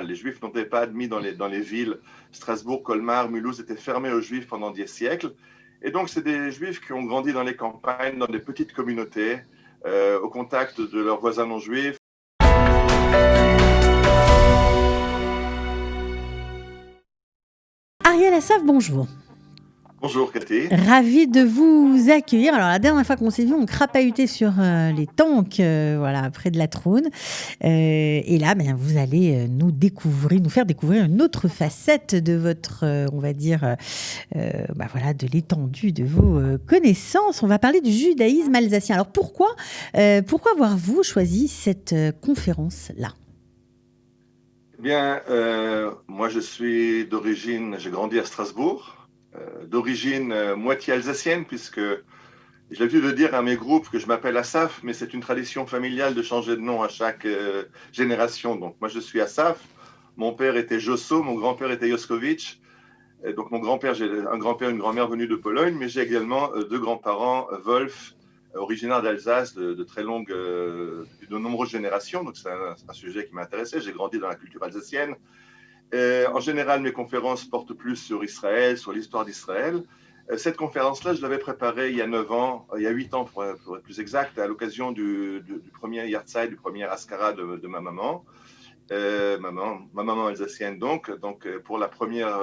Les Juifs n'étaient pas admis dans les villes. Strasbourg, Colmar, Mulhouse étaient fermés aux Juifs pendant des siècles. Et donc, c'est des Juifs qui ont grandi dans les campagnes, dans des petites communautés, au contact de leurs voisins non juifs. Ariel Assaf, bonjour. Bonjour Cathy. Ravie de vous accueillir. Alors la dernière fois qu'on s'est vu, on crapahutait sur les tanks, voilà, près de la Trône. Et là, vous allez nous faire découvrir une autre facette de votre, on va dire, de l'étendue de vos connaissances. On va parler du judaïsme alsacien. Alors pourquoi avoir-vous choisi cette conférence-là ? Eh bien, moi j'ai grandi à Strasbourg, d'origine moitié alsacienne, puisque j'ai l'habitude de dire à mes groupes que je m'appelle Assaf, mais c'est une tradition familiale de changer de nom à chaque génération. Donc moi je suis Assaf, mon père était Josso, mon grand-père était Joskowicz. Et donc mon grand-père, j'ai un grand-père et une grand-mère venus de Pologne, mais j'ai également deux grands-parents, Wolf, originaire d'Alsace depuis de nombreuses générations. Donc c'est un sujet qui m'intéressait. J'ai grandi dans la culture alsacienne. En général, mes conférences portent plus sur Israël, sur l'histoire d'Israël. Cette conférence-là, je l'avais préparée il y a 8 ans pour être plus exact, à l'occasion du premier Yahrzeit, du premier Askara de ma maman. Ma maman alsacienne donc pour la première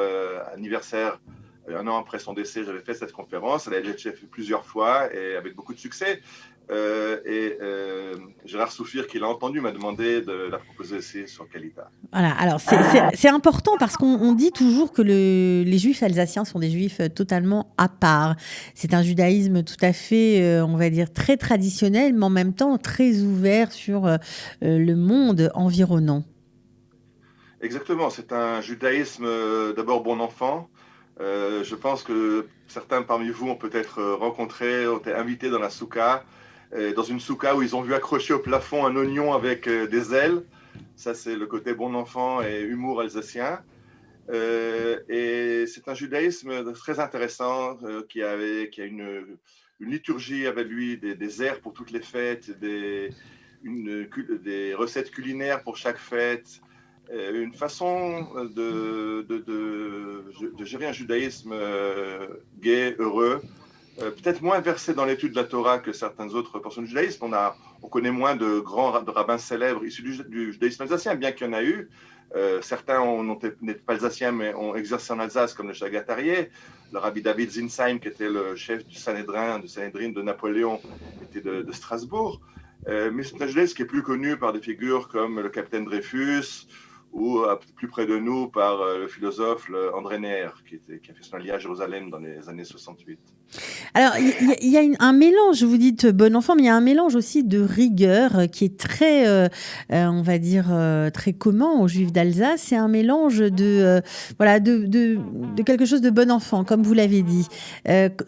anniversaire, un an après son décès, j'avais fait cette conférence. Elle a été faite plusieurs fois et avec beaucoup de succès. Gérard Soufir, qui l'a entendu, m'a demandé de la proposer aussi sur Kalita. Voilà, alors c'est important parce qu'on dit toujours que les juifs alsaciens sont des juifs totalement à part. C'est un judaïsme tout à fait, on va dire, très traditionnel, mais en même temps très ouvert sur le monde environnant. Exactement, c'est un judaïsme d'abord bon enfant. Je pense que certains parmi vous ont peut-être rencontré, ont été invités dans la soukha, dans une soukha où ils ont vu accrocher au plafond un oignon avec des ailes. Ça, c'est le côté bon enfant et humour alsacien. Et c'est un judaïsme très intéressant qui a une liturgie avec lui, des airs pour toutes les fêtes, des recettes culinaires pour chaque fête, une façon de gérer un judaïsme gai, heureux, peut-être moins versé dans l'étude de la Torah que certaines autres personnes du judaïsme. On connaît moins de rabbins célèbres issus du judaïsme alsacien, bien qu'il y en a eu. Certains n'étaient pas alsaciens, mais ont exercé en Alsace, comme le Shagat Aryeh. Le rabbi David Zinsheim, qui était le chef du Sanhédrin de Napoléon, était de Strasbourg. Mais c'est un judaïsme qui est plus connu par des figures comme le capitaine Dreyfus, ou plus près de nous par le philosophe André Neher, qui a fait son allié à Jérusalem dans les années 68. Alors, il y a un mélange, vous dites bon enfant, mais il y a un mélange aussi de rigueur qui est très, on va dire, très commun aux Juifs d'Alsace. C'est un mélange de quelque chose de bon enfant, comme vous l'avez dit.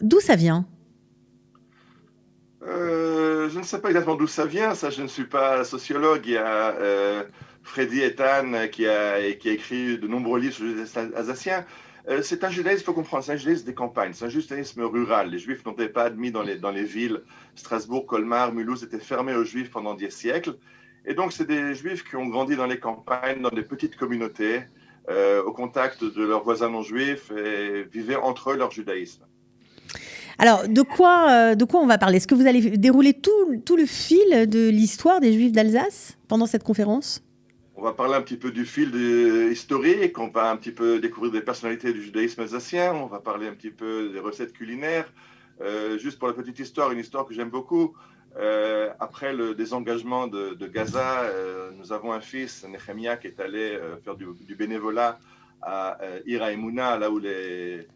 D'où ça vient ? Je ne sais pas exactement d'où ça vient. Ça, je ne suis pas sociologue. Il y a Freddy Ethan qui a écrit de nombreux livres sur les Alsaciens. C'est un judaïsme, il faut comprendre, c'est un judaïsme des campagnes, c'est un judaïsme rural. Les Juifs n'étaient pas admis dans les villes. Strasbourg, Colmar, Mulhouse étaient fermés aux Juifs pendant des siècles. Et donc, c'est des Juifs qui ont grandi dans les campagnes, dans des petites communautés, au contact de leurs voisins non juifs et vivaient entre eux leur judaïsme. Alors, de quoi on va parler ? Est-ce que vous allez dérouler tout le fil de l'histoire des Juifs d'Alsace pendant cette conférence ? On va parler un petit peu du fil historique, on va un petit peu découvrir des personnalités du judaïsme alsacien, on va parler un petit peu des recettes culinaires. Juste pour la petite histoire, une histoire que j'aime beaucoup. Après le désengagement de Gaza, nous avons un fils, Nehemia, qui est allé faire du bénévolat à Ir HaEmuna, là où les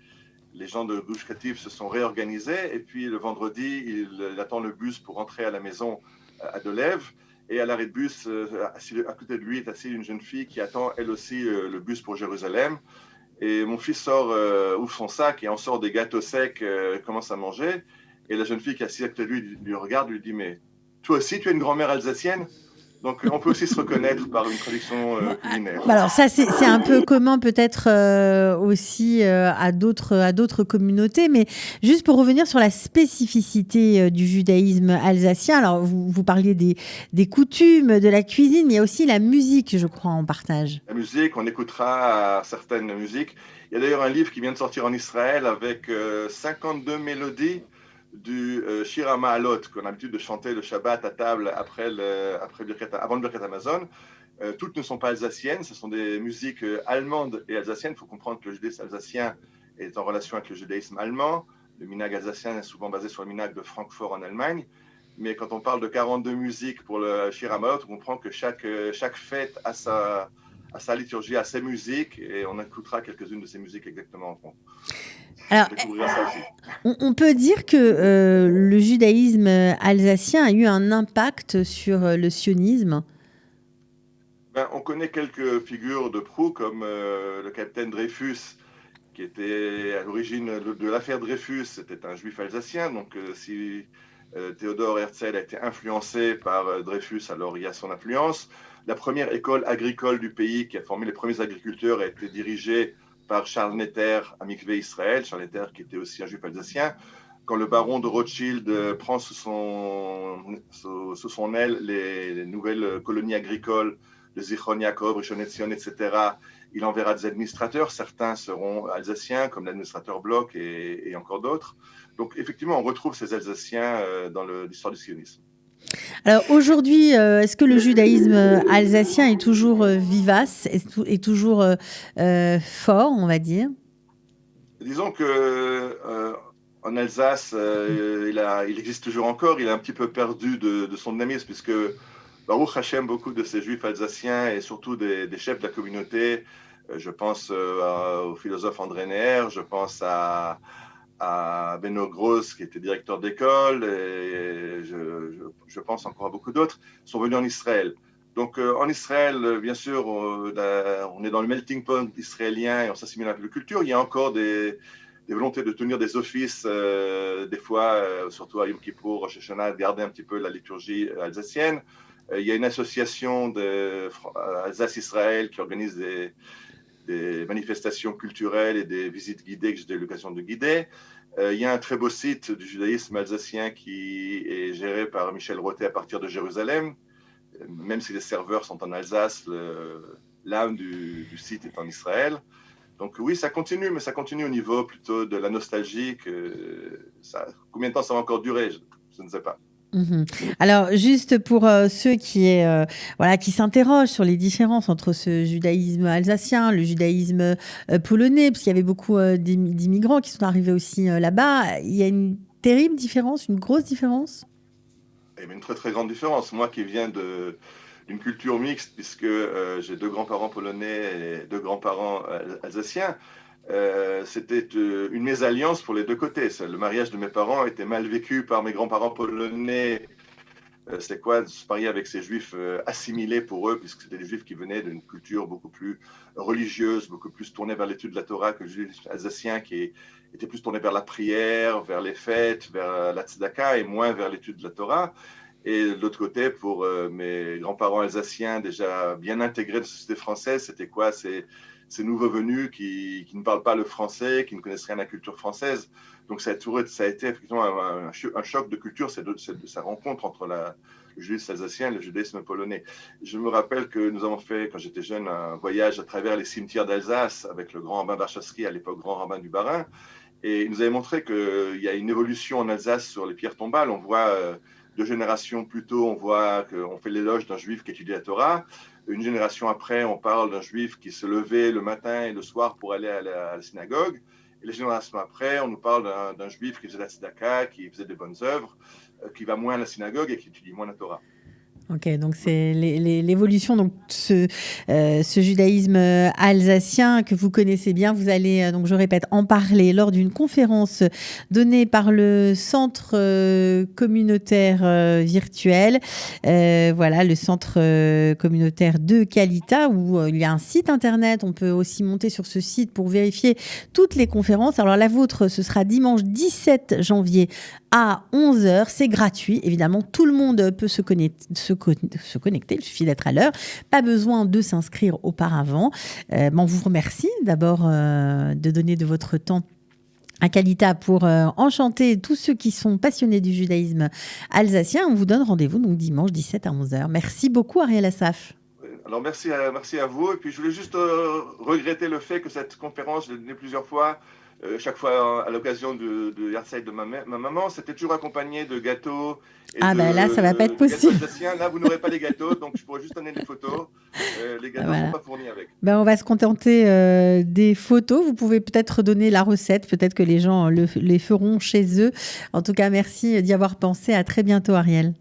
gens de Gush Katif se sont réorganisés. Et puis le vendredi, il attend le bus pour rentrer à la maison à Dolev. Et à l'arrêt de bus, à côté de lui est assise une jeune fille qui attend elle aussi le bus pour Jérusalem. Et mon fils ouvre son sac et en sort des gâteaux secs, commence à manger. Et la jeune fille qui est assise à côté de lui regarde, lui dit « Mais toi aussi, tu es une grand-mère alsacienne ?» Donc, on peut aussi se reconnaître par une tradition culinaire. Alors ça, c'est un peu commun peut-être aussi à d'autres communautés, mais juste pour revenir sur la spécificité du judaïsme alsacien, alors vous parliez des coutumes, de la cuisine, mais il y a aussi la musique, je crois, en partage. La musique, on écoutera certaines musiques. Il y a d'ailleurs un livre qui vient de sortir en Israël avec 52 mélodies du Shir HaMa'alot, qu'on a l'habitude de chanter le Shabbat à table avant le Birkat Hamazon. Toutes ne sont pas alsaciennes, ce sont des musiques allemandes et alsaciennes. Il faut comprendre que le judaïsme alsacien est en relation avec le judaïsme allemand. Le minhag alsacien est souvent basé sur le minhag de Francfort en Allemagne. Mais quand on parle de 42 musiques pour le Shir HaMa'alot, on comprend que chaque fête a sa liturgie, a ses musiques, et on écoutera quelques-unes de ces musiques exactement en fond. Alors, on peut dire que le judaïsme alsacien a eu un impact sur le sionisme. On connaît quelques figures de proue, comme le capitaine Dreyfus, qui était à l'origine de l'affaire Dreyfus. C'était un juif alsacien, donc si Théodore Herzl a été influencé par Dreyfus, alors il y a son influence. La première école agricole du pays qui a formé les premiers agriculteurs a été dirigée par Charles Netter à Mikvé Israël, Charles Netter qui était aussi un juif alsacien. Quand le baron de Rothschild prend sous son aile les nouvelles colonies agricoles de Zichron Yaakov, Rishon LeZion, etc., il enverra des administrateurs. Certains seront alsaciens, comme l'administrateur Bloch et encore d'autres. Donc, effectivement, on retrouve ces Alsaciens dans l'histoire du sionisme. Alors aujourd'hui, est-ce que le judaïsme alsacien est toujours vivace, est toujours fort, on va dire? Disons que en Alsace, il existe toujours encore. Il est un petit peu perdu de son dynamisme, puisque Baruch Hashem, beaucoup de ces juifs alsaciens et surtout des chefs de la communauté, je pense au philosophe André Neher, je pense à Benno Gross, qui était directeur d'école, et je pense encore à beaucoup d'autres, sont venus en Israël. Donc en Israël, bien sûr, on est dans le melting pot israélien et on s'assimile à la culture. Il y a encore des volontés de tenir des offices, des fois, surtout à Yom Kippour, Rosh Hashanah, de garder un petit peu la liturgie alsacienne. Il y a une association Alsace-Israël qui organise des manifestations culturelles et des visites guidées que j'ai eu l'occasion de guider. Il y a un très beau site du judaïsme alsacien qui est géré par Michel Rotet à partir de Jérusalem. Même si les serveurs sont en Alsace, l'âme du site est en Israël. Donc oui, ça continue, mais ça continue au niveau plutôt de la nostalgie. Combien de temps ça va encore durer, je ne sais pas. Mmh. Alors juste pour ceux qui s'interrogent sur les différences entre ce judaïsme alsacien, le judaïsme polonais, parce qu'il y avait beaucoup d'immigrants qui sont arrivés aussi là-bas, il y a une terrible différence, une grosse différence? Il y a une très très grande différence. Moi qui viens d'une culture mixte, puisque j'ai 2 grands-parents polonais et 2 grands-parents alsaciens, c'était une mésalliance pour les 2 côtés. Le mariage de mes parents était mal vécu par mes grands-parents polonais. C'est quoi de se marier avec ces juifs assimilés pour eux, puisque c'était des juifs qui venaient d'une culture beaucoup plus religieuse, beaucoup plus tournée vers l'étude de la Torah que le juif alsacien qui était plus tourné vers la prière, vers les fêtes, vers la tzedaka et moins vers l'étude de la Torah. Et de l'autre côté, pour mes grands-parents alsaciens déjà bien intégrés dans la société française, c'était quoi ces nouveaux venus qui ne parlent pas le français, qui ne connaissent rien à la culture française. Donc ça a été effectivement un choc de culture, sa rencontre entre le judaïsme alsacien et le judaïsme polonais. Je me rappelle que nous avons fait, quand j'étais jeune, un voyage à travers les cimetières d'Alsace avec le grand rabbin Warshawski, à l'époque grand rabbin du Bas-Rhin, et il nous avait montré qu'il y a une évolution en Alsace sur les pierres tombales. On voit 2 générations plus tôt, on voit qu'on fait l'éloge d'un juif qui étudie la Torah. Une génération après, on parle d'un juif qui se levait le matin et le soir pour aller à la synagogue. Et les générations après, on nous parle d'un juif qui faisait la tzedaka, qui faisait des bonnes œuvres, qui va moins à la synagogue et qui étudie moins la Torah. Ok, donc c'est l'évolution donc ce judaïsme alsacien que vous connaissez bien. Vous allez donc, je répète, en parler lors d'une conférence donnée par le centre communautaire virtuel. Voilà, le centre communautaire de Kalita, où il y a un site internet. On peut aussi monter sur ce site pour vérifier toutes les conférences. Alors la vôtre, ce sera dimanche 17 janvier à 11h. C'est gratuit, évidemment. Tout le monde peut se se connecter, il suffit d'être à l'heure. Pas besoin de s'inscrire auparavant. On vous remercie d'abord de donner de votre temps à Kalita pour enchanter tous ceux qui sont passionnés du judaïsme alsacien. On vous donne rendez-vous donc dimanche 17 à 11h. Merci beaucoup Ariel Assaf. Alors merci à vous. Et puis je voulais juste regretter le fait que cette conférence, je l'ai donnée plusieurs fois, chaque fois à l'occasion de Yahrzeit de ma maman, c'était toujours accompagné de gâteaux. Là, ça va pas être possible. Là, vous n'aurez pas les gâteaux, donc je pourrais juste donner des photos. Les gâteaux ne sont pas fournis avec. On va se contenter des photos. Vous pouvez peut-être donner la recette. Peut-être que les gens les feront chez eux. En tout cas, merci d'y avoir pensé. À très bientôt, Ariel.